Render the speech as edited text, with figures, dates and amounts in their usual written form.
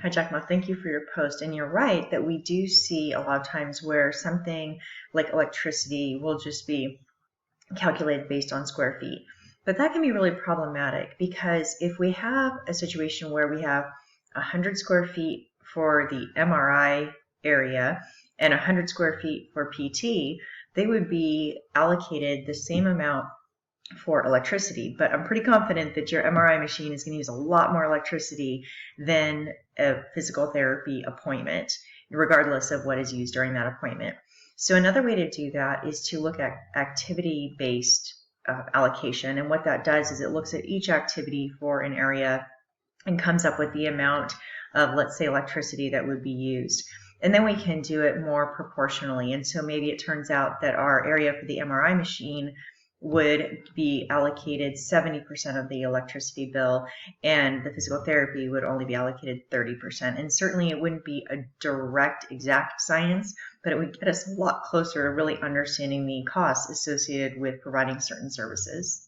Hi, Jackma. Thank you for your post. And you're right that we do see a lot of times where something like electricity will just be calculated based on square feet. But that can be really problematic because if we have a situation where we have 100 square feet for the MRI area and 100 square feet for PT, they would be allocated the same amount for electricity, but I'm pretty confident that your MRI machine is going to use a lot more electricity than a physical therapy appointment, regardless of what is used during that appointment. So another way to do that is to look at activity-based allocation, and what that does is it looks at each activity for an area and comes up with the amount of, let's say, electricity that would be used. And then we can do it more proportionally. And so maybe it turns out that our area for the MRI machine would be allocated 70% of the electricity bill, and the physical therapy would only be allocated 30%. And certainly it wouldn't be a direct exact science, but it would get us a lot closer to really understanding the costs associated with providing certain services.